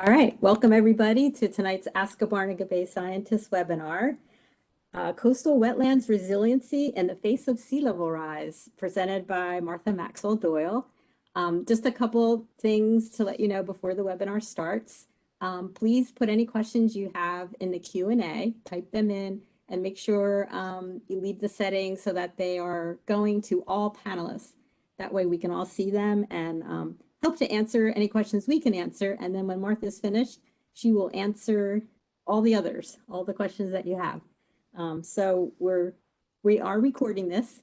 All right, welcome everybody to tonight's Ask a Barnegat Bay Scientist webinar, Coastal Wetlands Resiliency in the Face of Sea Level Rise, presented by Martha Maxwell-Doyle. Just a couple things to let you know before the webinar starts. Please put any questions you have in the Q&A, type them in, and make sure you leave the settings so that they are going to all panelists. That way we can all see them and help to answer any questions we can answer. And then when Martha's finished, she will answer all the others, all the questions that you have. So we are recording this,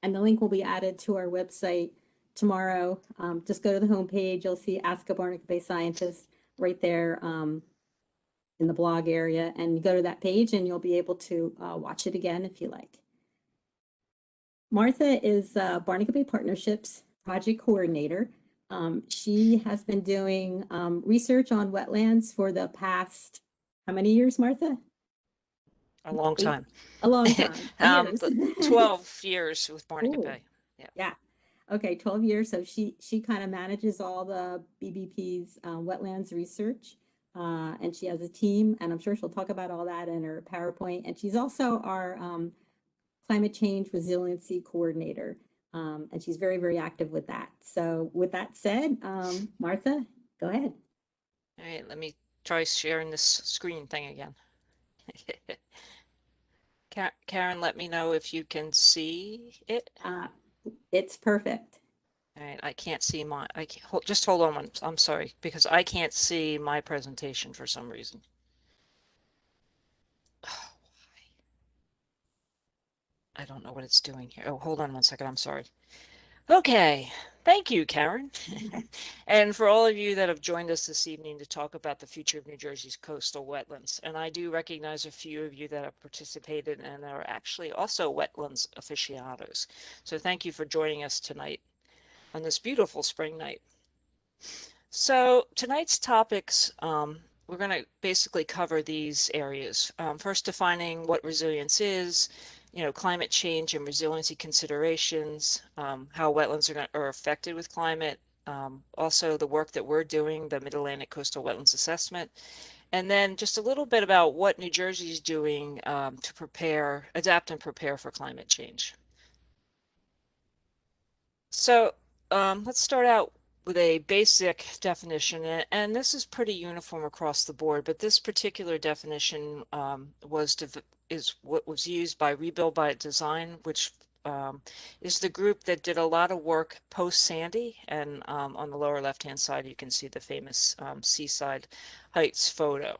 and the link will be added to our website tomorrow. Just go to the homepage. You'll see Ask a Barnegat Bay Scientist right there in the blog area, and you go to that page and you'll be able to watch it again if you like. Martha is Barnegat Bay Partnerships project coordinator. She has been doing research on wetlands for the past, how many years, Martha? A long time. A long time. 12 years with Barnegat Bay. Yeah. Okay, 12 years. So she kind of manages all the BBP's wetlands research, and she has a team, and I'm sure she'll talk about all that in her PowerPoint. And she's also our climate change resiliency coordinator. And she's very, very active with that. So with that said, Martha, go ahead. All right, let me try sharing this screen thing again. Karen, let me know if you can see it. It's perfect. All right, I can't see my, just hold on, I'm sorry, because I can't see my presentation for some reason. Oh, why? I don't know what it's doing here. Oh, hold on one second, I'm sorry. Okay, thank you, Karen. And for all of you that have joined us this evening to talk about the future of New Jersey's coastal wetlands. And I do recognize a few of you that have participated and are actually also wetlands aficionados. So thank you for joining us tonight on this beautiful spring night. So tonight's topics, we're going to basically cover these areas. First, defining what resilience is, climate change and resiliency considerations, how wetlands are affected with climate, also the work that we're doing, the Mid-Atlantic Coastal Wetlands Assessment, and then just a little bit about what New Jersey is doing to adapt and prepare for climate change. So let's start out with a basic definition, and this is pretty uniform across the board, but this particular definition is what was used by Rebuild by Design, which is the group that did a lot of work post-Sandy, and on the lower left-hand side you can see the famous Seaside Heights photo.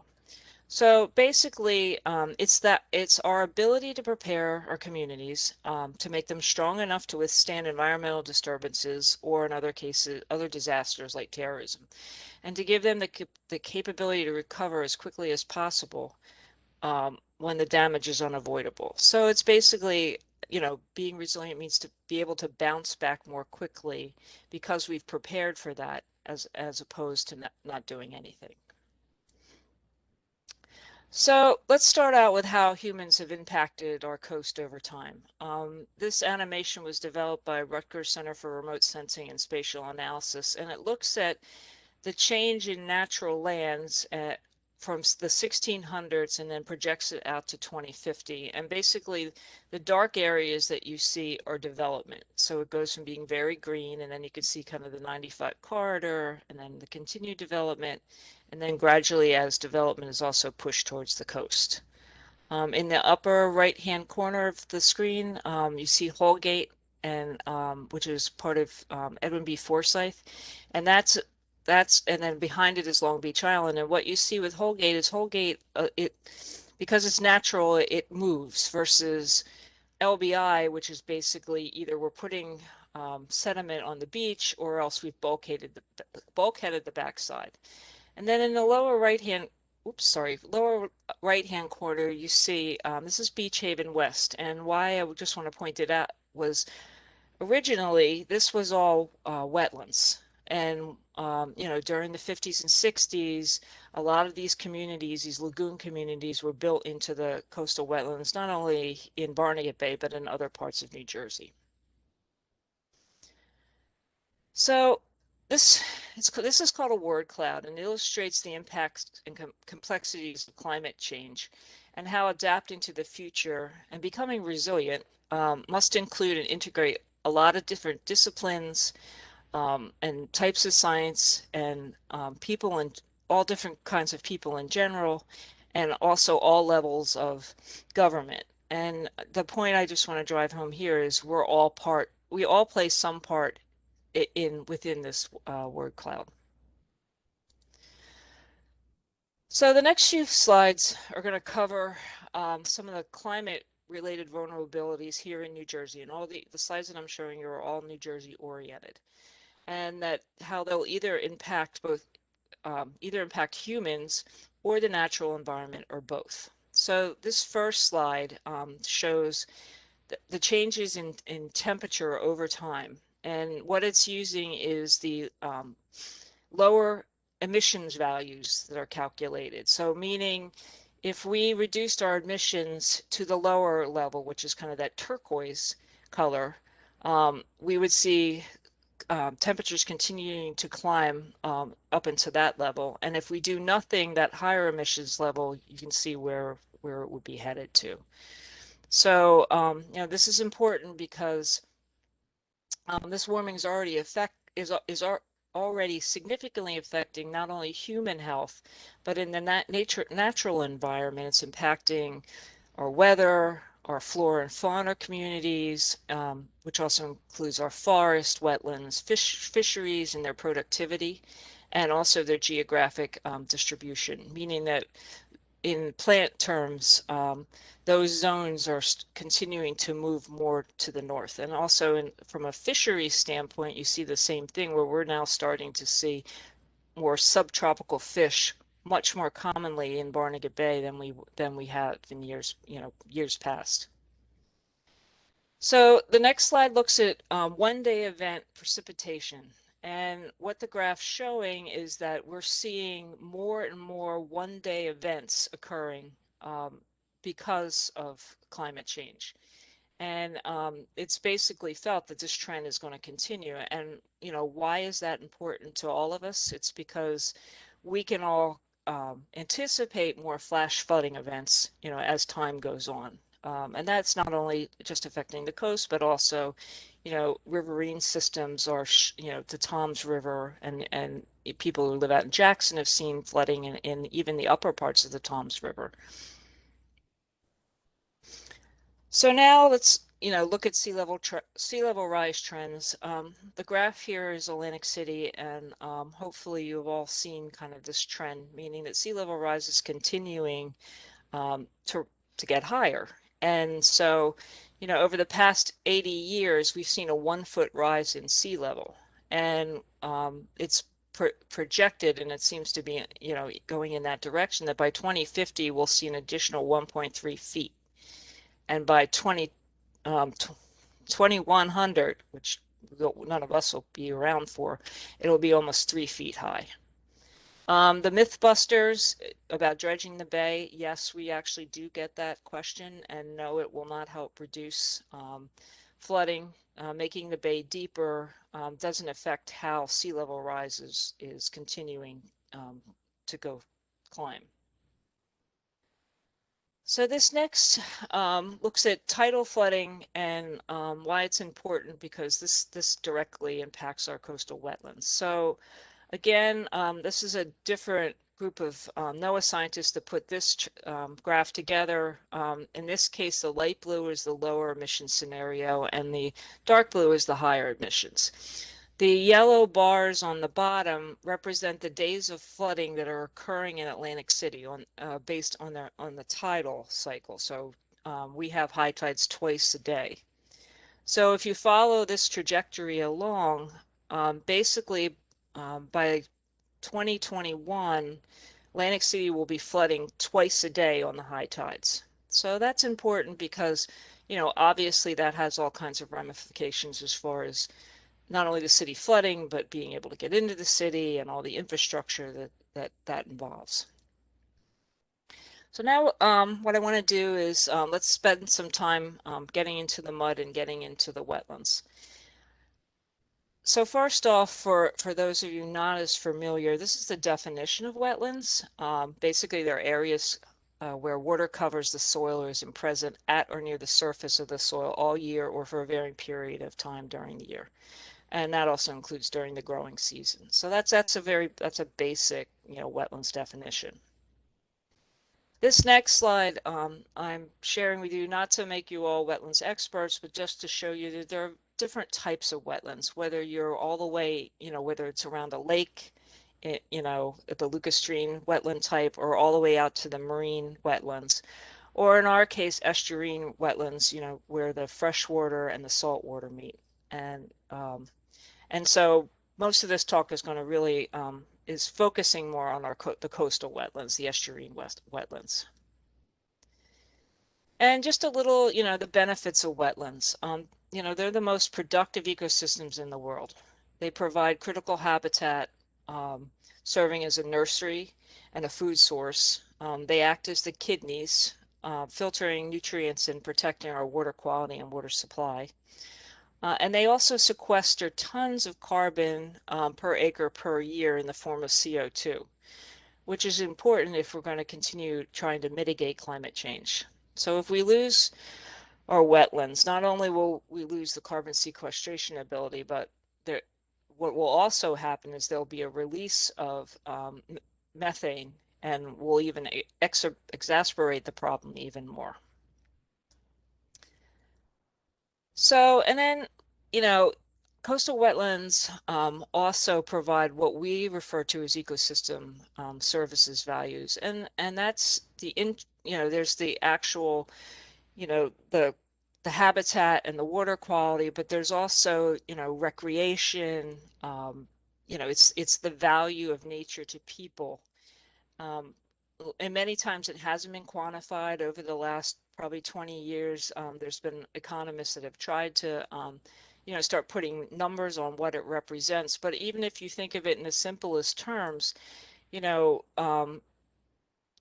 So basically, it's our ability to prepare our communities to make them strong enough to withstand environmental disturbances, or in other cases, other disasters like terrorism, and to give them the capability to recover as quickly as possible when the damage is unavoidable. So it's basically, being resilient means to be able to bounce back more quickly because we've prepared for that, as opposed to not doing anything. So let's start out with how humans have impacted our coast over time. This animation was developed by Rutgers Center for Remote Sensing and Spatial Analysis, and it looks at the change in natural lands from the 1600s and then projects it out to 2050. And basically, the dark areas that you see are development. So it goes from being very green, and then you can see kind of the 95 corridor, and then the continued development, and then gradually as development is also pushed towards the coast. In the upper right-hand corner of the screen, you see Holgate, and which is part of Edwin B. Forsyth, and and then behind it is Long Beach Island. And what you see with Holgate is because it's natural, it moves, versus LBI, which is basically either we're putting sediment on the beach or else we've bulkheaded the backside. And then in the lower right-hand corner, you see this is Beach Haven West. And why I just want to point it out was originally this was all wetlands. And, during the 50s and 60s, a lot of these communities, these lagoon communities, were built into the coastal wetlands, not only in Barnegat Bay, but in other parts of New Jersey. So this this is called a word cloud, and it illustrates the impacts and complexities of climate change and how adapting to the future and becoming resilient must include and integrate a lot of different disciplines and types of science and people and all different kinds of people in general, and also all levels of government. And the point I just want to drive home here is we all play some part within this word cloud. So the next few slides are going to cover some of the climate related vulnerabilities here in New Jersey, and all the slides that I'm showing you are all New Jersey oriented, and that how they'll either impact humans or the natural environment or both. So this first slide shows the changes in temperature over time, and what it's using is the lower emissions values that are calculated. So meaning if we reduced our emissions to the lower level, which is kind of that turquoise color, we would see temperatures continuing to climb up into that level. And if we do nothing, that higher emissions level, you can see where it would be headed to. So, this is important because this warming is already significantly affecting not only human health, but in the natural environment. It's impacting our weather, our flora and fauna communities, which also includes our forest, wetlands, fisheries and their productivity, and also their geographic distribution, meaning that in plant terms, those zones are continuing to move more to the north. And also from a fishery standpoint, you see the same thing where we're now starting to see more subtropical fish much more commonly in Barnegat Bay than we have in years past. So the next slide looks at one-day event precipitation. And what the graph's showing is that we're seeing more and more one-day events occurring because of climate change. And it's basically felt that this trend is going to continue. And, why is that important to all of us? It's because we can all anticipate more flash flooding events, as time goes on. And that's not only just affecting the coast, but also, riverine systems are, the Toms River, and people who live out in Jackson have seen flooding in even the upper parts of the Toms River. So now let's, look at sea level rise trends. The graph here is Atlantic City, and hopefully you've all seen kind of this trend, meaning that sea level rise is continuing to get higher. And so, over the past 80 years, we've seen a 1-foot rise in sea level, and it's projected, and it seems to be, going in that direction, that by 2050 we'll see an additional 1.3 feet. And by 2100, which none of us will be around for, it'll be almost 3 feet high. The Mythbusters about dredging the bay, yes, we actually do get that question, and no, it will not help reduce flooding. Making the bay deeper doesn't affect how sea level rise is continuing to climb. So this next looks at tidal flooding and why it's important, because this directly impacts our coastal wetlands. So again, this is a different group of NOAA scientists that put this graph together. In this case, the light blue is the lower emission scenario, and the dark blue is the higher emissions. The yellow bars on the bottom represent the days of flooding that are occurring in Atlantic City based on the tidal cycle. So we have high tides twice a day. So if you follow this trajectory along, basically by 2021, Atlantic City will be flooding twice a day on the high tides. So that's important because, obviously that has all kinds of ramifications as far as not only the city flooding, but being able to get into the city and all the infrastructure that involves. So now what I want to do is let's spend some time getting into the mud and getting into the wetlands. So first off, for those of you not as familiar, this is the definition of wetlands. Basically, they're areas where water covers the soil or is present at or near the surface of the soil all year or for a varying period of time during the year. And that also includes during the growing season. So that's a basic, wetlands definition. This next slide, I'm sharing with you not to make you all wetlands experts, but just to show you that there are different types of wetlands, whether you're all the way, whether it's around a lake, at the lacustrine wetland type, or all the way out to the marine wetlands, or in our case, estuarine wetlands, where the freshwater and the saltwater meet. And so most of this talk is going to really is focusing more on the coastal wetlands, the estuarine wetlands. And just a little, the benefits of wetlands. They're the most productive ecosystems in the world. They provide critical habitat, serving as a nursery and a food source. They act as the kidneys, filtering nutrients and protecting our water quality and water supply. And they also sequester tons of carbon per acre per year in the form of CO2, which is important if we're going to continue trying to mitigate climate change. So if we lose our wetlands, not only will we lose the carbon sequestration ability, but what will also happen is there'll be a release of methane, and will even exacerbate the problem even more. So, and then, coastal wetlands also provide what we refer to as ecosystem services values, and that's there's the actual, the habitat and the water quality, but there's also, recreation. It's the value of nature to people. And many times it hasn't been quantified over the last probably 20 years. There's been economists that have tried to, start putting numbers on what it represents. But even if you think of it in the simplest terms,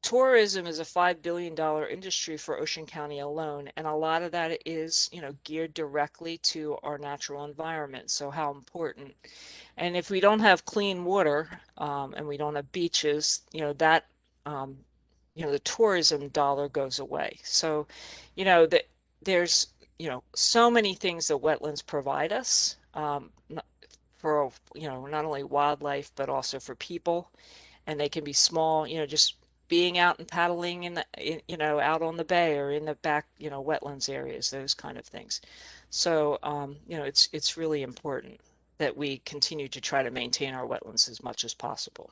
tourism is a $5 billion industry for Ocean County alone. And a lot of that is, geared directly to our natural environment. So how important. And if we don't have clean water, and we don't have beaches, that the tourism dollar goes away. So, there's, so many things that wetlands provide us, for, not only wildlife, but also for people. And they can be small, just being out and paddling out on the bay or in the back, wetlands areas, those kind of things. So, it's really important that we continue to try to maintain our wetlands as much as possible.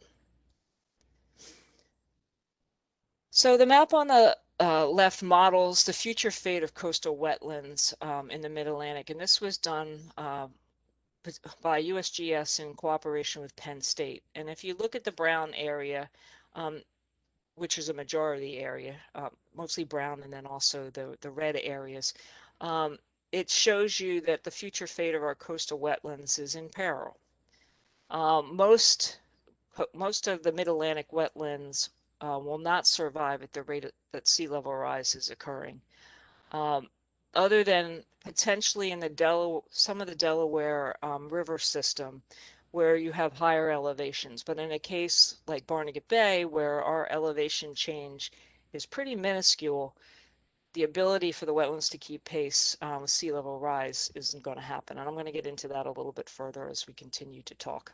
So the map on the left models the future fate of coastal wetlands in the Mid-Atlantic, and this was done by USGS in cooperation with Penn State. And if you look at the brown area, which is a majority area, mostly brown, and then also the red areas, it shows you that the future fate of our coastal wetlands is in peril. Most of the Mid-Atlantic wetlands will not survive at the rate that sea level rise is occurring. Other than potentially in some of the Delaware River system, where you have higher elevations. But in a case like Barnegat Bay, where our elevation change is pretty minuscule, the ability for the wetlands to keep pace with sea level rise isn't going to happen. And I'm going to get into that a little bit further as we continue to talk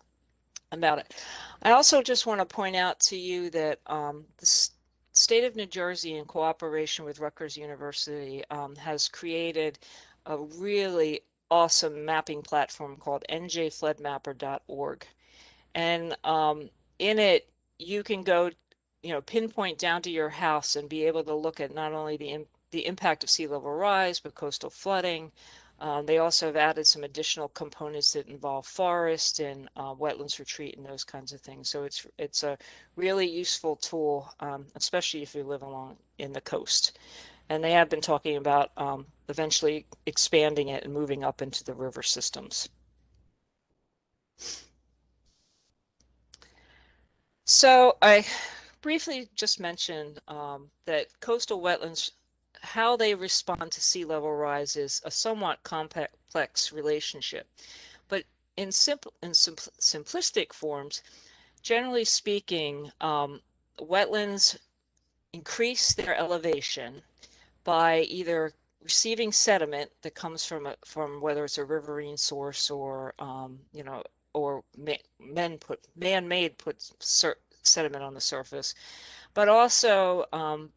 about it. I also just want to point out to you that the state of New Jersey, in cooperation with Rutgers University, has created a really awesome mapping platform called njfloodmapper.org. And in it, you can go, pinpoint down to your house and be able to look at not only the impact of sea level rise, but coastal flooding. They also have added some additional components that involve forest and wetlands retreat and those kinds of things. So it's a really useful tool, especially if you live along in the coast. And they have been talking about eventually expanding it and moving up into the river systems. So I briefly just mentioned that coastal wetlands, how they respond to sea level rise is a somewhat complex relationship. But in simplistic forms, generally speaking, wetlands increase their elevation by either receiving sediment that comes from whether it's a riverine source or or man-made sediment on the surface, but also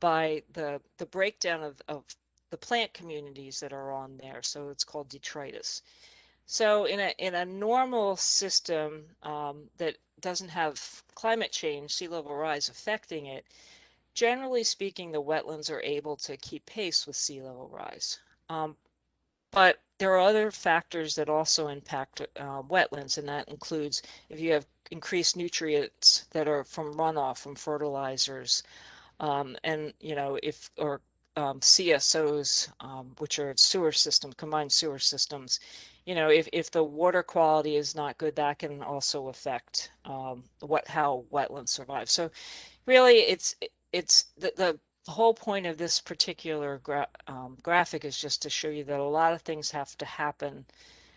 by the breakdown of the plant communities that are on there. So it's called detritus. So in a normal system that doesn't have climate change, sea level rise affecting it, generally speaking, the wetlands are able to keep pace with sea level rise. But there are other factors that also impact wetlands, and that includes if you have increased nutrients that are from runoff, from fertilizers, and CSOs, which are sewer systems, combined sewer systems. If the water quality is not good, that can also affect how wetlands survive. So really, it's the whole point of this particular graphic is just to show you that a lot of things have to happen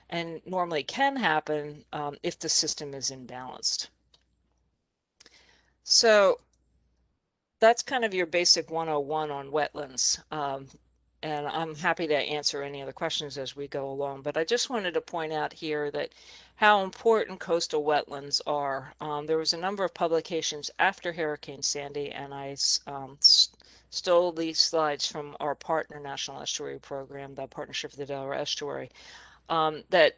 and normally can happen if the system is imbalanced. So that's kind of your basic 101 on wetlands. And I'm happy to answer any other questions as we go along. But I just wanted to point out here that how important coastal wetlands are. There was a number of publications after Hurricane Sandy, and I stole these slides from our partner National Estuary Program, the Partnership for the Delaware Estuary, that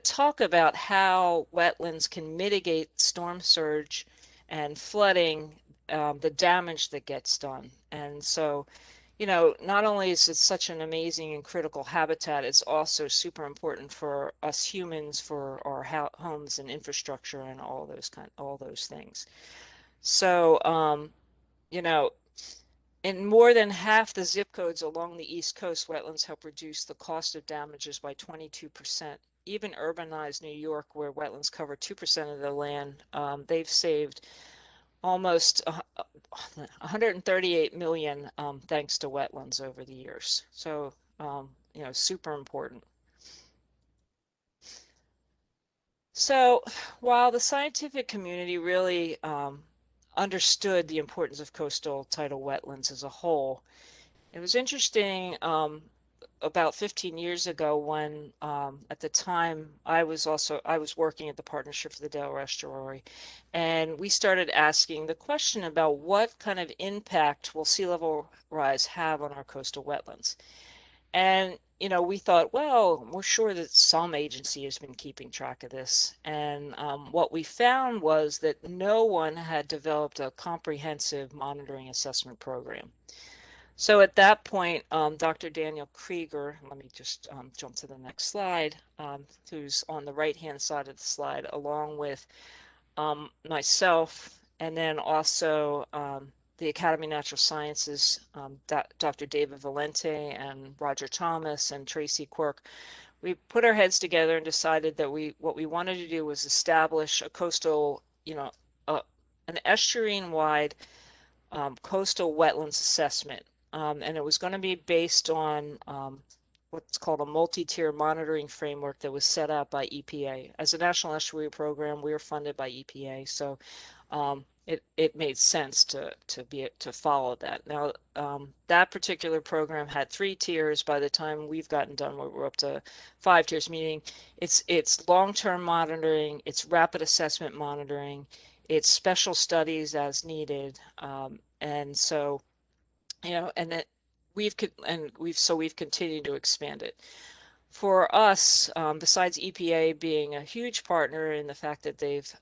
talk about how wetlands can mitigate storm surge and flooding, the damage that gets done. And so, not only is it such an amazing and critical habitat, it's also super important for us humans, for our homes and infrastructure and all those things. So, in more than half the zip codes along the East Coast, wetlands help reduce the cost of damages by 22%. Even urbanized New York, where wetlands cover 2% of the land, they've saved almost 138 million thanks to wetlands over the years. So, super important. So while the scientific community really understood the importance of coastal tidal wetlands as a whole, it was interesting about 15 years ago when at the time I was working at the Partnership for the Delaware Estuary, and we started asking the question about what kind of impact will sea level rise have on our coastal wetlands. And we thought, well, we're sure that some agency has been keeping track of this. And what we found was that no one had developed a comprehensive monitoring assessment program. So at that point, Dr. Daniel Krieger, let me just jump to the next slide, who's on the right-hand side of the slide, along with myself, and then also the Academy of Natural Sciences, Dr. David Valente and Roger Thomas and Tracy Quirk. We put our heads together and decided that what we wanted to do was establish a coastal, an estuarine-wide coastal wetlands assessment. And it was going to be based on what's called a multi-tier monitoring framework that was set up by EPA. As a National Estuary Program, we are funded by EPA, so it made sense to follow that. Now, that particular program had 3 tiers. By the time we've gotten done, we're up to 5 tiers, meaning it's long-term monitoring, it's rapid assessment monitoring, it's special studies as needed, and so. And that we've continued to expand it. For us, besides EPA being a huge partner in the fact that they've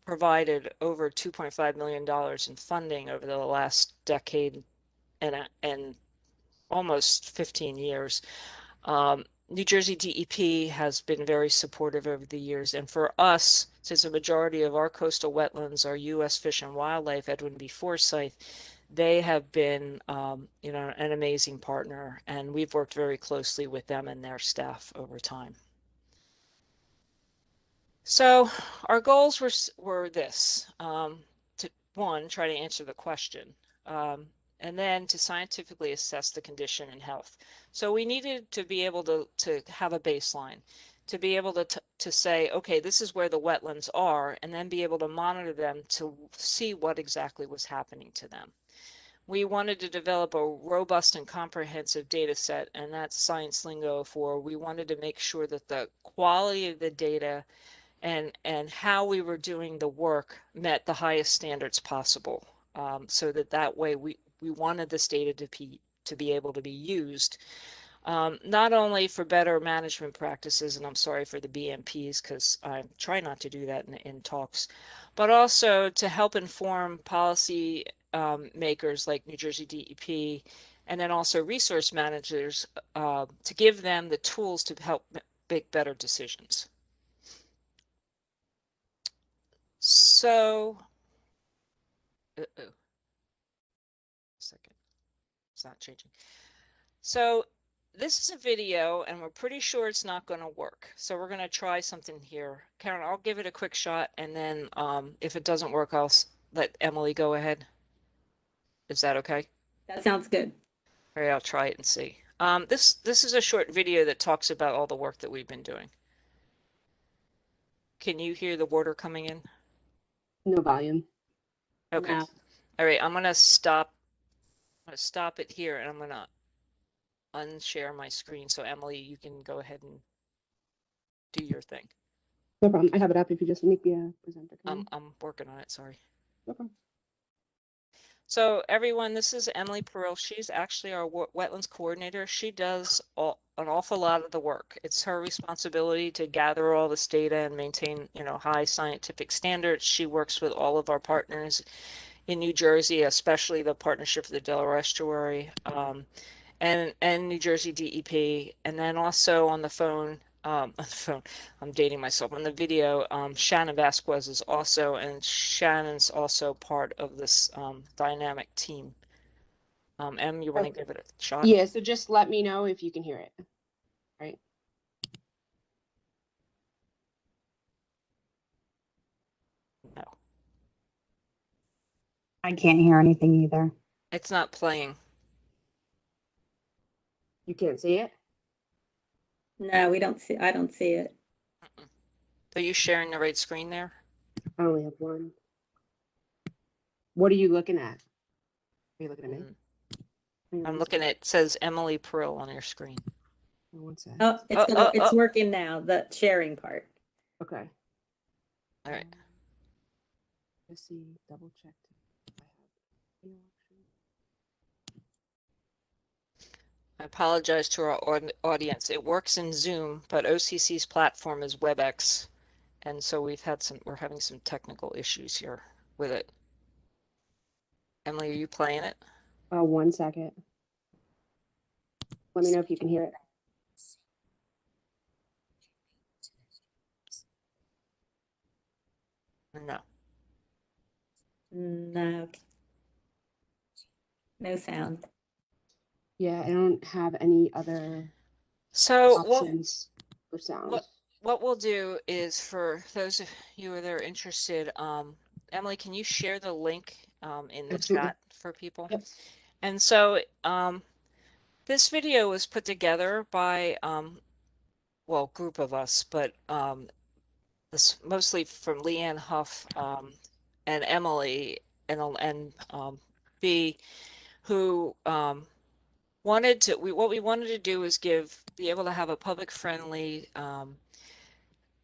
provided over $2.5 million in funding over the last decade and almost 15 years, New Jersey DEP has been very supportive over the years. And for us, since a majority of our coastal wetlands are U.S. Fish and Wildlife, Edwin B. Forsyth, they have been, an amazing partner, and we've worked very closely with them and their staff over time. So our goals were this, to try to answer the question, and then to scientifically assess the condition and health. So we needed to be able to have a baseline, to be able to say, okay, this is where the wetlands are, and then be able to monitor them to see what exactly was happening to them. We wanted to develop a robust and comprehensive data set, and that's science lingo for we wanted to make sure that the quality of the data and how we were doing the work met the highest standards possible, so that way we wanted this data to be able to be used, not only for better management practices, and I'm sorry for the BMPs because I try not to do that in talks, but also to help inform policy makers like New Jersey DEP, and then also resource managers, to give them the tools to help make better decisions. So, second, it's not changing. So this is a video and we're pretty sure it's not going to work. So we're going to try something here. Karen, I'll give it a quick shot, and then if it doesn't work, I'll let Emily go ahead. Is that okay? That sounds good. All right, I'll try it and see. This is a short video that talks about all the work that we've been doing. Can you hear the water coming in? No volume. Okay. No. All right, I'm going to stop it here, and I'm going to unshare my screen. So Emily, you can go ahead and do your thing. No problem. I have it up if you just make me a presenter. I'm working on it, sorry. No problem. So everyone, this is Emily Peril. She's actually our wetlands coordinator. She does an awful lot of the work. It's her responsibility to gather all this data and maintain, high scientific standards. She works with all of our partners in New Jersey, especially the Partnership for the Delaware Estuary, and New Jersey DEP, and then also on the phone, I'm dating myself, on the video, Shannon Vasquez is also, and Shannon's also part of this dynamic team. Em, you want to give it a shot? Yeah, so just let me know if you can hear it. Right. No. I can't hear anything either. It's not playing. You can't see it? No, I don't see it. Are you sharing the right screen there? I only have one. What are you looking at? Are you looking at me? I'm looking at, it says Emily Peril on your screen. One sec. Oh, it's working now, the sharing part. Okay. All right. Let's see, double check. I apologize to our audience. It works in Zoom, but OCC's platform is WebEx, and so we're having some technical issues here with it. Emily, are you playing it? 1 second. Let me know if you can hear it. No. No. No sound. Yeah, I don't have any other So options for sound. what we'll do is, for those of you that are interested, Emily, can you share the link in the Absolutely. chat for people? Yep. And so this video was put together by well, a group of us, but this mostly from Leanne Huff and Emily and B, who wanted to. What we wanted to do is be able to have a public friendly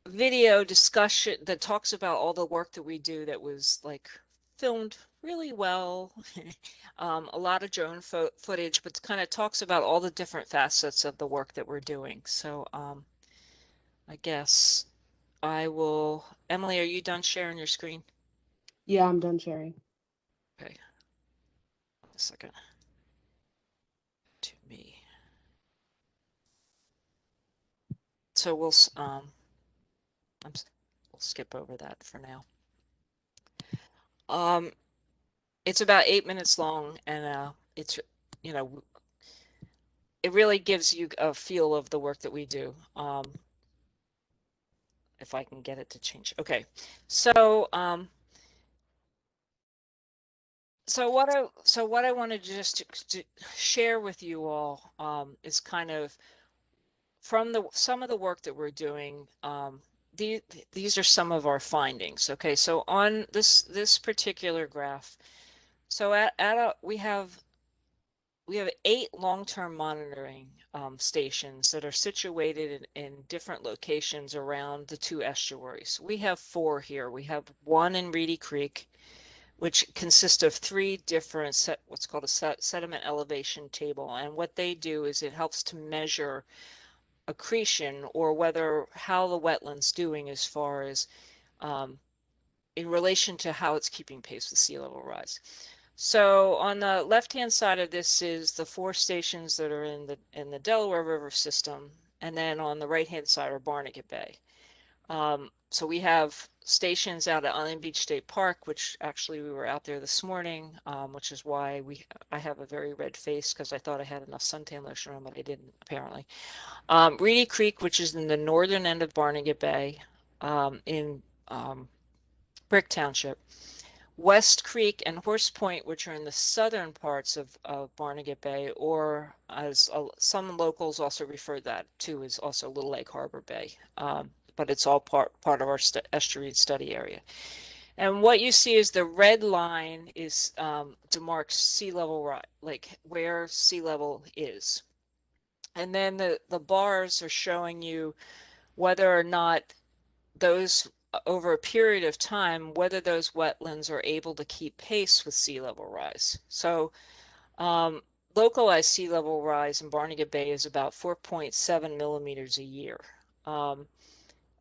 video discussion that talks about all the work that we do, that was like filmed really well. A lot of drone footage, but kind of talks about all the different facets of the work that we're doing. So I guess I will. Emily, are you done sharing your screen? Yeah, I'm done sharing. Okay. A second. To me. So we'll skip over that for now. It's about 8 minutes long, and it's, it really gives you a feel of the work that we do. If I can get it to change. Okay. So what I wanted just to share with you all is kind of from some of the work that we're doing, these are some of our findings. Okay, so on this particular graph, so we have 8 long-term monitoring stations that are situated in different locations around the 2 estuaries. We have 4 here. We have one in Reedy Creek, which consists of 3 different what's called a sediment elevation table. And what they do is it helps to measure accretion, or how the wetland's doing as far as in relation to how it's keeping pace with sea level rise. So on the left-hand side of this is the 4 stations that are in the Delaware River system, and then on the right-hand side are Barnegat Bay. So we have stations out at Island Beach State Park, which actually we were out there this morning, which is why I have a very red face, because I thought I had enough suntan lotion on, but I didn't apparently. Reedy Creek, which is in the northern end of Barnegat Bay, in Brick Township. West Creek and Horse Point, which are in the southern parts of Barnegat Bay, or as some locals also refer that to as also Little Lake Harbor Bay, but it's all part of our estuary study area. And what you see is the red line is demarks sea level rise, like where sea level is. And then the bars are showing you whether or not those, over a period of time, whether those wetlands are able to keep pace with sea level rise. So localized sea level rise in Barnegat Bay is about 4.7 millimeters a year.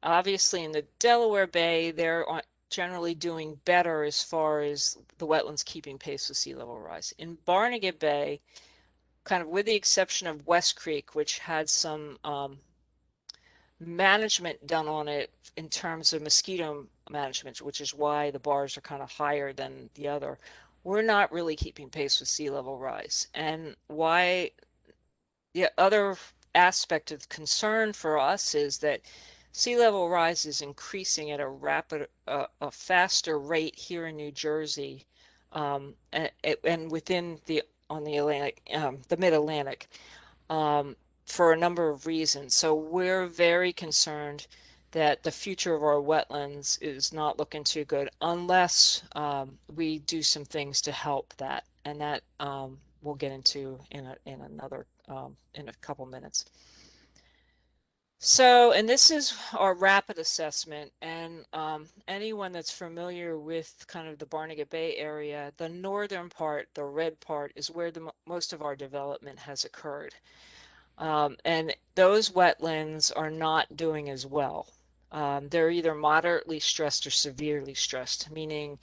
Obviously in the Delaware Bay, they're generally doing better as far as the wetlands keeping pace with sea level rise. In Barnegat Bay, kind of with the exception of West Creek, which had some management done on it in terms of mosquito management, which is why the bars are kind of higher than the other, we're not really keeping pace with sea level rise. And why the other aspect of concern for us is that sea level rise is increasing at a faster rate here in New Jersey, and within on the Atlantic, the Mid-Atlantic, for a number of reasons. So we're very concerned that the future of our wetlands is not looking too good unless we do some things to help that, and that we'll get into in a couple minutes. So, and this is our rapid assessment, and anyone that's familiar with kind of the Barnegat Bay area, the northern part, the red part, is where most of our development has occurred. And those wetlands are not doing as well. They're either moderately stressed or severely stressed, meaning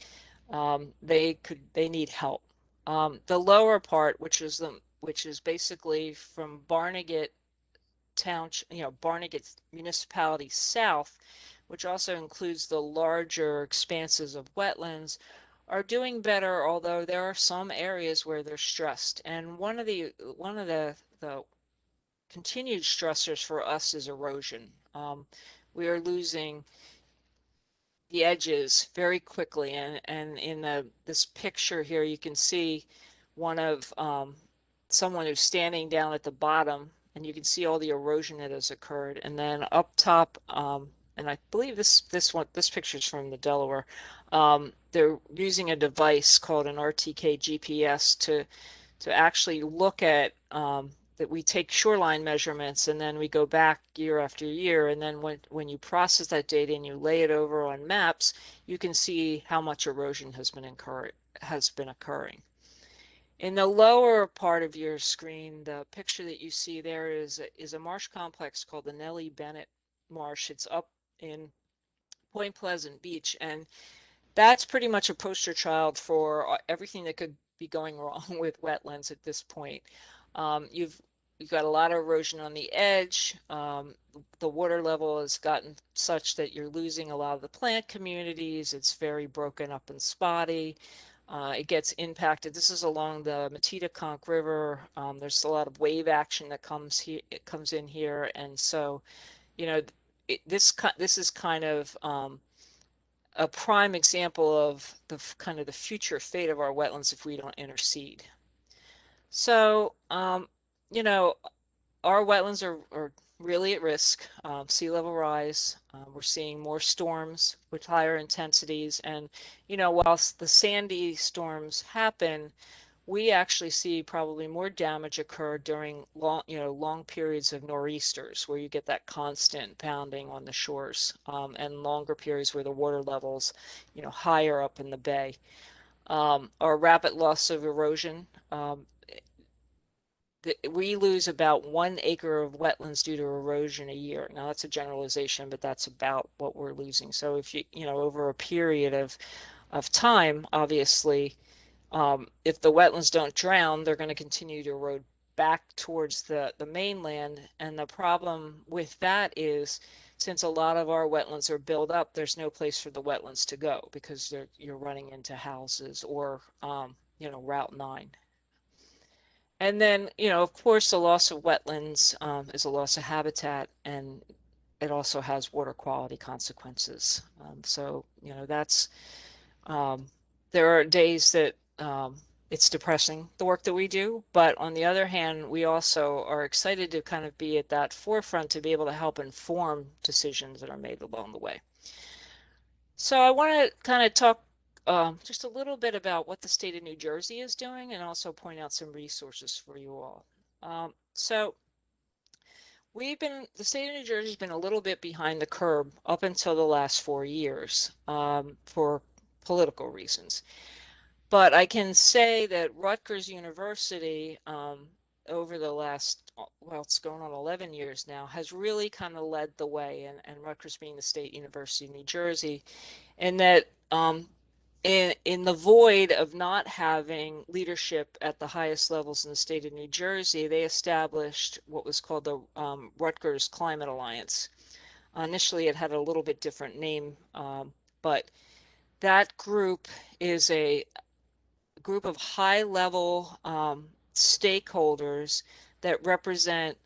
they need help. The lower part, which is basically from Barnegat Township, Barnegat municipality south, which also includes the larger expanses of wetlands, are doing better, although there are some areas where they're stressed. And one of the continued stressors for us is erosion. We are losing the edges very quickly, and in this picture here you can see one of someone who's standing down at the bottom, and you can see all the erosion that has occurred. And then up top, and I believe this picture is from the Delaware, they're using a device called an RTK GPS to actually look at that. We take shoreline measurements, and then we go back year after year, and then when you process that data and you lay it over on maps, you can see how much erosion has been occurring. In the lower part of your screen, the picture that you see there is a marsh complex called the Nellie Bennett Marsh. It's up in Point Pleasant Beach, and that's pretty much a poster child for everything that could be going wrong with wetlands at this point. You've got a lot of erosion on the edge. The water level has gotten such that you're losing a lot of the plant communities. It's very broken up and spotty. It gets impacted. This is along the Metedeconk River. There's a lot of wave action that comes in here, and so, this is kind of a prime example of the future fate of our wetlands if we don't intercede. So, our wetlands are really at risk. Sea level rise, we're seeing more storms with higher intensities. And, whilst the Sandy storms happen, we actually see probably more damage occur during long periods of nor'easters where you get that constant pounding on the shores, and longer periods where the water levels, higher up in the bay. Or rapid loss of erosion. We lose about 1 acre of wetlands due to erosion a year. Now that's a generalization, but that's about what we're losing. So if over a period of time, obviously, if the wetlands don't drown, they're going to continue to erode back towards the mainland. And the problem with that is, since a lot of our wetlands are built up, there's no place for the wetlands to go because you're running into houses or, Route 9. And then, of course, the loss of wetlands is a loss of habitat, and it also has water quality consequences. So, that's, there are days that it's depressing, the work that we do, but on the other hand, we also are excited to kind of be at that forefront to be able to help inform decisions that are made along the way. So I want to kind of talk just a little bit about what the state of New Jersey is doing, and also point out some resources for you all. So the state of New Jersey has been a little bit behind the curve up until the last 4 years for political reasons. But I can say that Rutgers University, over the last, well, it's going on 11 years now, has really kind of led the way, and Rutgers being the state university of New Jersey, and that in the void of not having leadership at the highest levels in the state of New Jersey, they established what was called the Rutgers Climate Alliance. Initially, it had a little bit different name, but that group is a group of high-level stakeholders that represent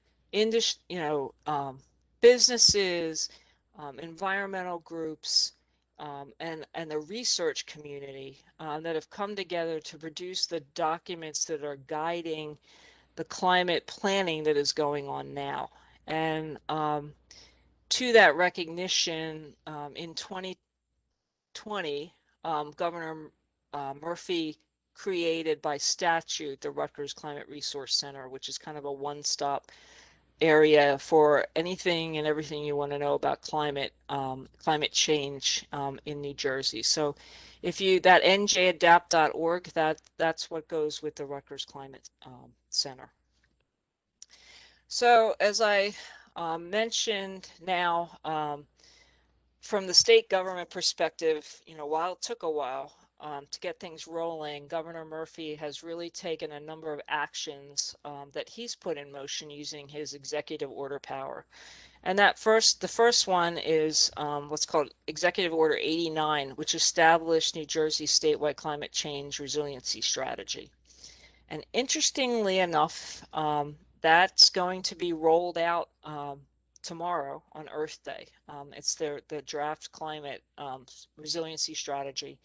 businesses, environmental groups, and the research community that have come together to produce the documents that are guiding the climate planning that is going on now. And to that recognition, in 2020, Governor Murphy created by statute the Rutgers Climate Resource Center, which is kind of a one-stop area for anything and everything you want to know about climate change in New Jersey. So if that njadapt.org, that's what goes with the Rutgers Climate Center. So as I mentioned now, from the state government perspective, while it took a while to get things rolling, Governor Murphy has really taken a number of actions that he's put in motion using his executive order power. And the first one is what's called Executive Order 89, which established New Jersey's statewide climate change resiliency strategy. And interestingly enough, that's going to be rolled out tomorrow on Earth Day. It's the draft climate resiliency strategy.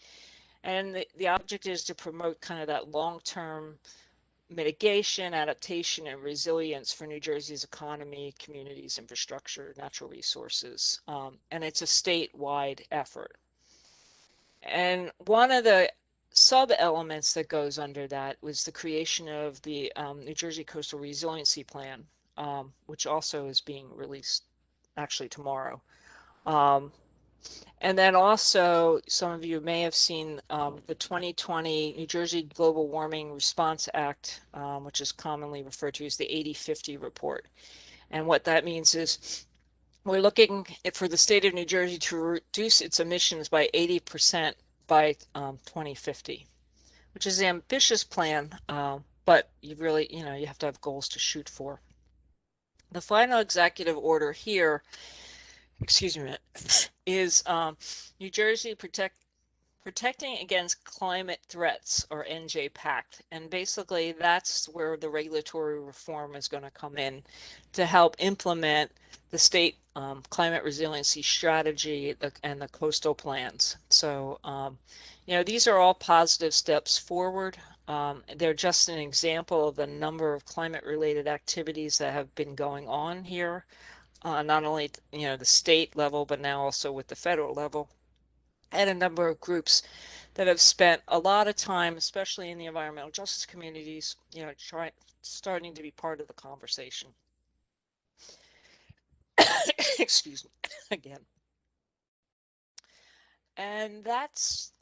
And the object is to promote kind of that long-term mitigation, adaptation, and resilience for New Jersey's economy, communities, infrastructure, natural resources. And it's a statewide effort. And one of the sub-elements that goes under that was the creation of the New Jersey Coastal Resiliency Plan, which also is being released actually tomorrow. And then also, some of you may have seen the 2020 New Jersey Global Warming Response Act, which is commonly referred to as the 80/50 report. And what that means is we're looking for the state of New Jersey to reduce its emissions by 80% by 2050, which is an ambitious plan, but you really, you have to have goals to shoot for. The final executive order here, excuse me, is New Jersey Protecting Against Climate Threats, or NJPACT. And basically that's where the regulatory reform is going to come in to help implement the state climate resiliency strategy and the coastal plans. So, these are all positive steps forward. They're just an example of the number of climate related activities that have been going on here not only, the state level, but now also with the federal level, and a number of groups that have spent a lot of time, especially in the environmental justice communities, starting to be part of the conversation. Excuse me, again. And that's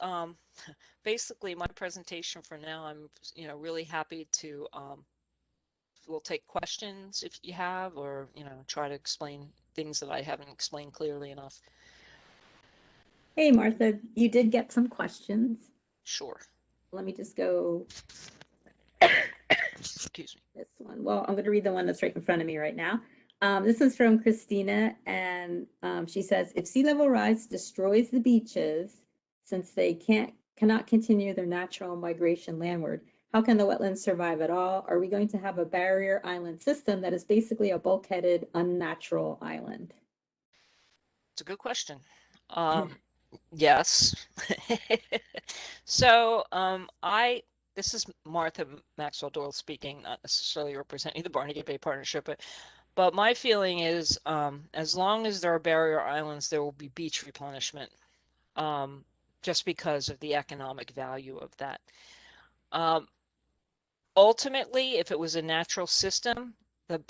basically my presentation for now. I'm, really happy to, we'll take questions if you have, or, try to explain things that I haven't explained clearly enough. Hey, Martha, you did get some questions. Sure. Let me just go Excuse me. this one. Well, I'm going to read the one that's right in front of me right now. This is from Christina, and she says, if sea level rise destroys the beaches, since they cannot continue their natural migration landward, how can the wetlands survive at all? Are we going to have a barrier island system that is basically a bulkheaded, unnatural island? It's a good question. Yes. So this is Martha Maxwell-Doyle speaking, not necessarily representing the Barnegat Bay Partnership, but my feeling is as long as there are barrier islands, there will be beach replenishment, just because of the economic value of that. Ultimately, if it was a natural system,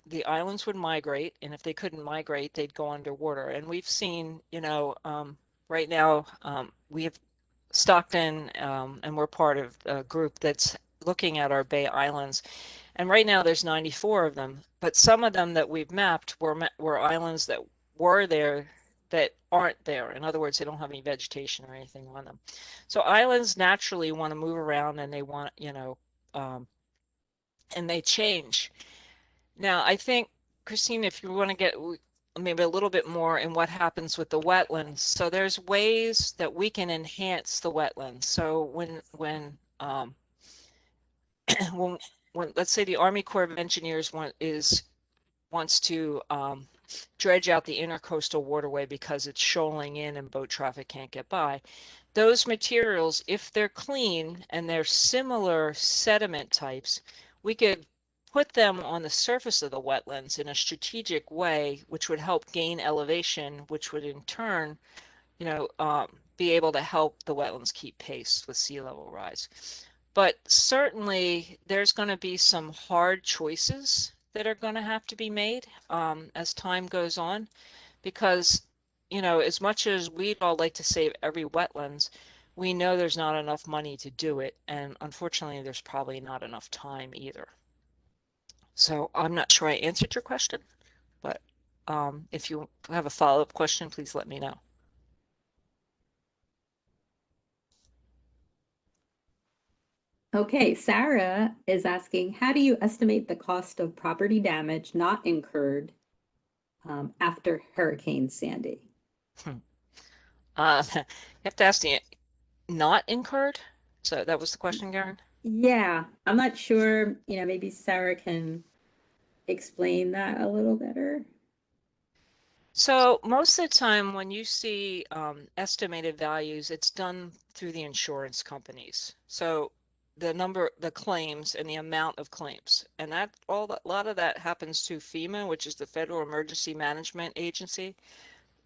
the islands would migrate, and if they couldn't migrate, they'd go underwater. And we've seen, right now, we have Stockton, and we're part of a group that's looking at our Bay Islands. And right now there's 94 of them, but some of them that we've mapped were islands that were there that aren't there. In other words, they don't have any vegetation or anything on them. So islands naturally want to move around, and they want, and they change. Now, I think, Christine, if you want to get maybe a little bit more in what happens with the wetlands. So there's ways that we can enhance the wetlands. So when let's say the Army Corps of Engineers wants to dredge out the intercoastal waterway because it's shoaling in and boat traffic can't get by. Those materials, if they're clean and they're similar sediment types, we could put them on the surface of the wetlands in a strategic way, which would help gain elevation, which would in turn, be able to help the wetlands keep pace with sea level rise. But certainly there's going to be some hard choices that are going to have to be made as time goes on, because, as much as we'd all like to save every wetlands, we know there's not enough money to do it. And unfortunately, there's probably not enough time either. So I'm not sure I answered your question, but if you have a follow-up question, please let me know. Okay, Sarah is asking, how do you estimate the cost of property damage not incurred after Hurricane Sandy? You have to ask the not incurred. So that was the question, Karen? Yeah, I'm not sure, maybe Sarah can explain that a little better. So most of the time when you see estimated values, it's done through the insurance companies. So the claims and the amount of claims, and a lot of that happens to FEMA, which is the Federal Emergency Management Agency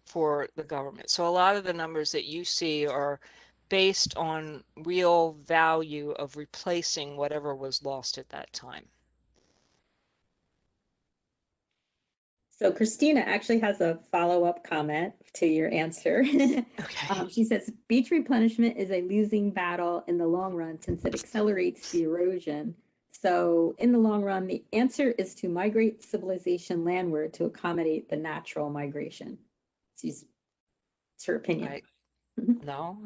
for the government. So a lot of the numbers that you see are based on real value of replacing whatever was lost at that time. So Christina actually has a follow-up comment to your answer. Okay. She says, beach replenishment is a losing battle in the long run since it accelerates the erosion. So in the long run, the answer is to migrate civilization landward to accommodate the natural migration. It's her opinion. No,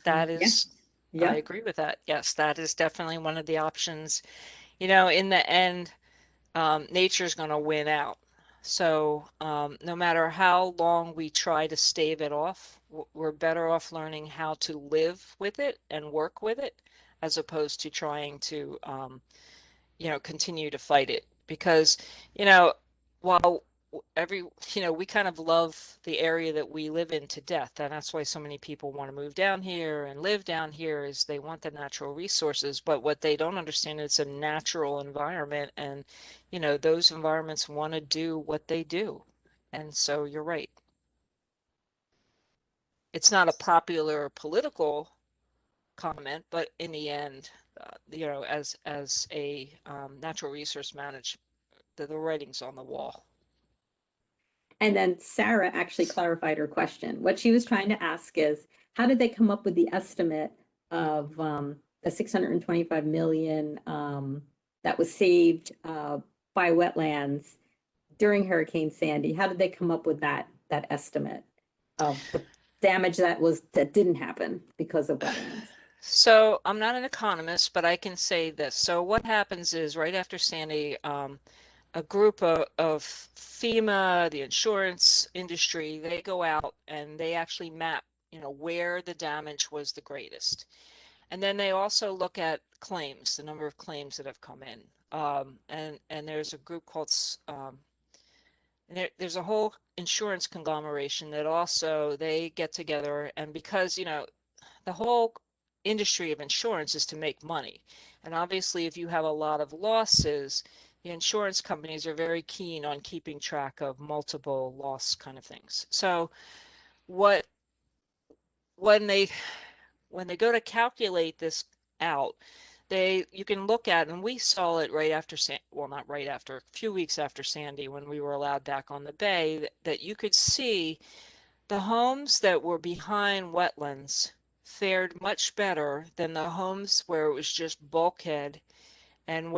that is, Yeah. I agree with that. Yes, that is definitely one of the options. In the end, nature's going to win out. So no matter how long we try to stave it off, we're better off learning how to live with it and work with it, as opposed to trying to, continue to fight it. Because, while we kind of love the area that we live in to death, and that's why so many people want to move down here and live down here, is they want the natural resources. But what they don't understand is it's a natural environment, and those environments want to do what they do. And so you're right. It's not a popular political comment, but in the end, as a natural resource manager, the writing's on the wall. And then Sarah actually clarified her question. What she was trying to ask is, how did they come up with the estimate of the 625 million that was saved by wetlands during Hurricane Sandy? How did they come up with that estimate of the damage that didn't happen because of wetlands? So I'm not an economist, but I can say this. So what happens is right after Sandy, a group of FEMA, the insurance industry, they go out and they actually map, where the damage was the greatest. And then they also look at claims, the number of claims that have come in. And there's a group called, there's a whole insurance conglomeration that also they get together. And because, the whole industry of insurance is to make money. And obviously, if you have a lot of losses, the insurance companies are very keen on keeping track of multiple loss kind of things. So when they go to calculate this out, you can look at, and we saw it right after, well, not right after, a few weeks after Sandy, when we were allowed back on the bay, that you could see the homes that were behind wetlands fared much better than the homes where it was just bulkhead. And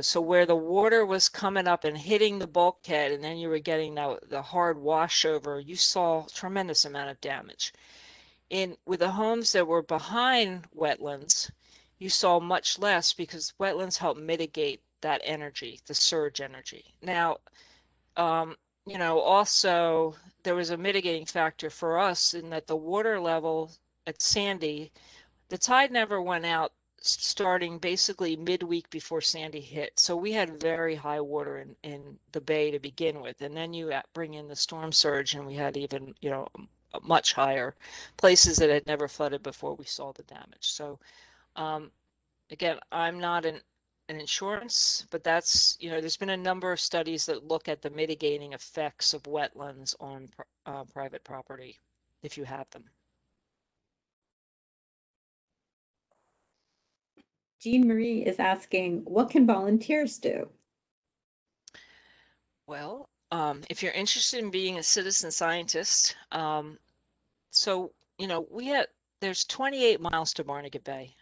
so where the water was coming up and hitting the bulkhead, and then you were getting the hard washover, you saw a tremendous amount of damage. With the homes that were behind wetlands, you saw much less because wetlands help mitigate that energy, the surge energy. Now, also there was a mitigating factor for us in that the water level at Sandy, the tide never went out starting basically midweek before Sandy hit. So we had very high water in the bay to begin with. And then you bring in the storm surge and we had even, much higher places that had never flooded before we saw the damage. So again, I'm not an insurance, but that's, there's been a number of studies that look at the mitigating effects of wetlands on private property if you have them. Jean Marie is asking, what can volunteers do? Well, if you're interested in being a citizen scientist, so, there's 28 miles to Barnegat Bay.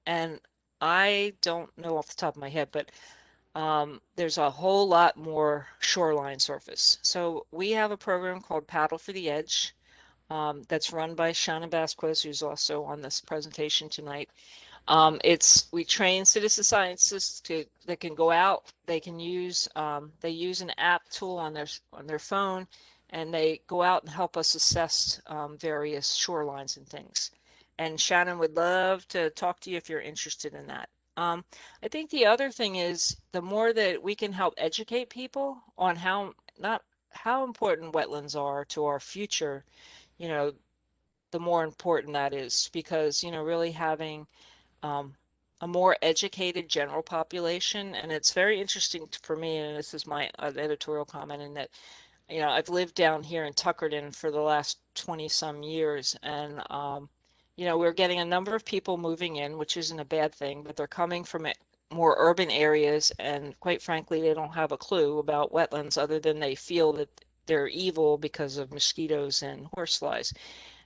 And I don't know off the top of my head, but there's a whole lot more shoreline surface. So we have a program called Paddle for the Edge that's run by Shannon Vasquez, who's also on this presentation tonight. We train citizen scientists that can go out. They can use they use an app tool on their phone, and they go out and help us assess various shorelines and things. And Shannon would love to talk to you if you're interested in that. I think the other thing is the more that we can help educate people on how important wetlands are to our future, the more important that is, because really having a more educated general population. And it's very interesting for me, and this is my editorial comment, in that, I've lived down here in Tuckerton for the last 20 some years. And, we're getting a number of people moving in, which isn't a bad thing, but they're coming from more urban areas. And quite frankly, they don't have a clue about wetlands other than they feel that they're evil because of mosquitoes and horseflies.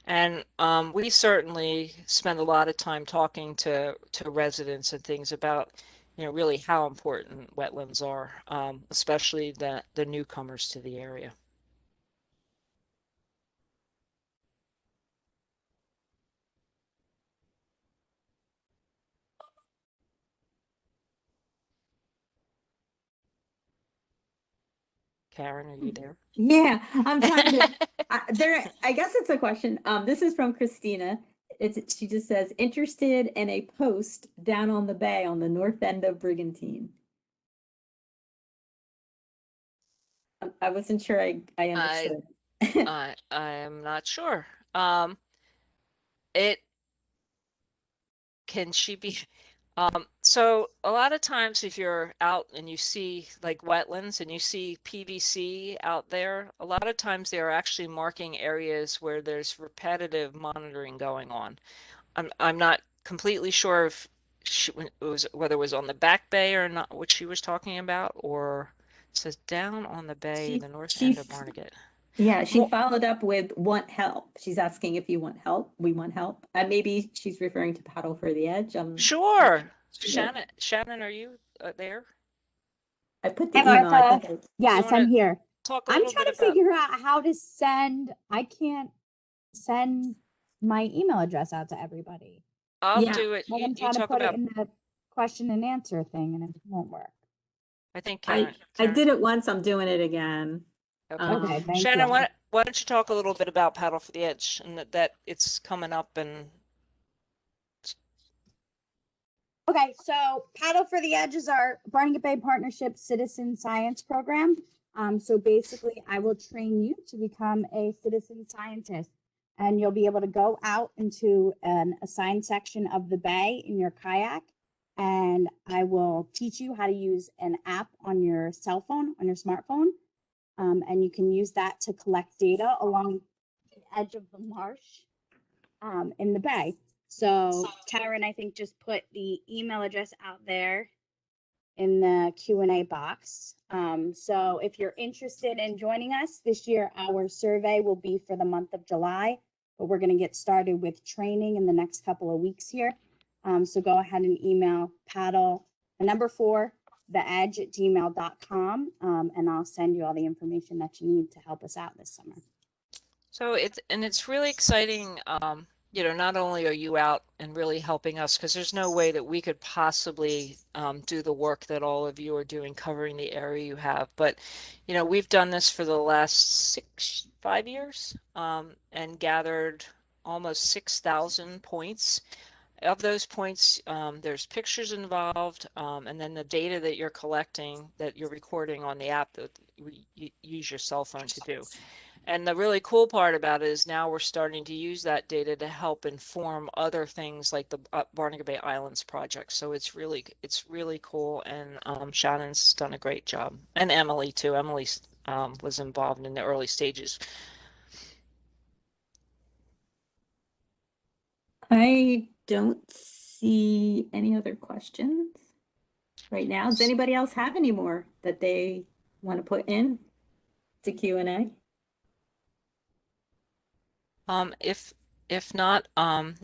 And we certainly spend a lot of time talking to residents and things about, really how important wetlands are, especially the newcomers to the area. Karen, are you there? Yeah, I'm trying to. I guess it's a question. This is from Christina. She just says, interested in a post down on the bay on the north end of Brigantine. I wasn't sure I understood. I am not sure. Can she be? So a lot of times if you're out and you see like wetlands and you see PVC out there, a lot of times they are actually marking areas where there's repetitive monitoring going on. I'm not completely sure if whether it was on the back bay or not, what she was talking about, or it says down on the bay, the north end of Barnegat. Yeah, she Mo- followed up with want help. She's asking if you want help. We want help. Maybe she's referring to Paddle for the Edge. Sure. Yeah. Shannon, are you there? I put the Hi, email. I Martha. think Yes, wanna I'm here. Talk a I'm little trying bit to about, figure out how to send. I can't send my email address out to everybody. I'll Yeah. do it. Like You I'm trying to talk put it about, in the question and answer thing, and it won't work. I think I Karen. did it once. I'm doing it again. Okay. Okay, thank Shannon, you. why don't you talk a little bit about Paddle for the Edge and that it's coming up and Okay, so Paddle for the Edge is our Barnegat Bay Partnership Citizen Science Program. So basically, I will train you to become a citizen scientist, and you'll be able to go out into an assigned section of the bay in your kayak, and I will teach you how to use an app on your cell phone, on your smartphone, and you can use that to collect data along the edge of the marsh in the bay. So Karen, I think, just put the email address out there in the Q&A box. So if you're interested in joining us this year, our survey will be for the month of July, but we're going to get started with training in the next couple of weeks here. So go ahead and email paddle, the number 4, theedge@gmail.com, and I'll send you all the information that you need to help us out this summer. so it's really exciting. You know, not only are you out and really helping us, because there's no way that we could possibly do the work that all of you are doing covering the area you have, but you know, we've done this for the last 5 years and gathered almost 6,000 points. Of those points, there's pictures involved, and then the data that you're collecting, that you're recording on the app that you use your cell phone to do. And the really cool part about it is now we're starting to use that data to help inform other things like the Barnegat Bay Islands project. So it's really cool, and Shannon's done a great job, and Emily too. Emily was involved in the early stages. I don't see any other questions right now. Does anybody else have any more that they want to put in to Q&A? If not,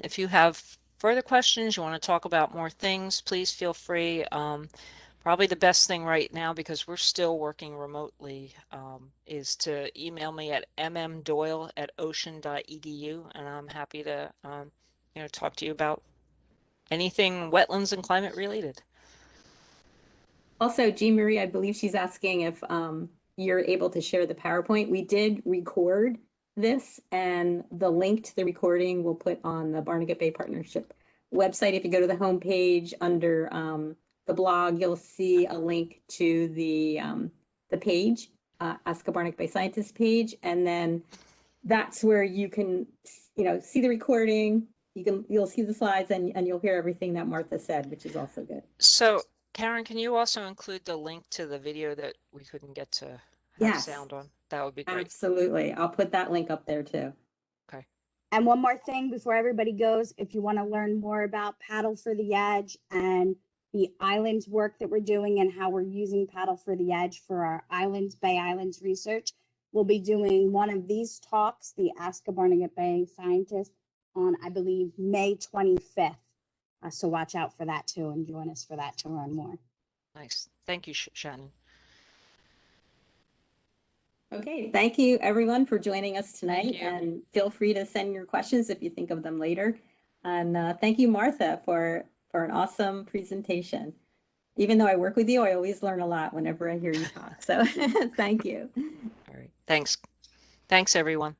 if you have further questions, you want to talk about more things, please feel free. Probably the best thing right now, because we're still working remotely, is to email me at mmdoyle@ocean.edu, and I'm happy to you know, talk to you about anything wetlands and climate related. Also, Jean Marie, I believe she's asking if you're able to share the PowerPoint. We did record this, and the link to the recording we'll put on the Barnegat Bay Partnership website. If you go to the homepage under the blog, you'll see a link to the page, Ask a Barnegat Bay Scientist page, and then that's where you can, you know, see the recording. You'll see the slides, and you'll hear everything that Martha said, which is also good. So Karen, can you also include the link to the video that we couldn't get to have Yes. sound on? That would be great. Absolutely. I'll put that link up there too. Okay. And one more thing before everybody goes, if you want to learn more about Paddle for the Edge and the islands work that we're doing and how we're using Paddle for the Edge for our islands, Bay Islands research, we'll be doing one of these talks, the Ask a Barnegat Bay Scientist, on, I believe, May 25th. So watch out for that too, and join us for that to learn more. Nice. Thank you, Shannon. Okay, thank you everyone for joining us tonight, you. and feel free to send your questions if you think of them later. And thank you, Martha, for an awesome presentation. Even though I work with you, I always learn a lot whenever I hear you talk. So thank you. All right. Thanks. Thanks, everyone.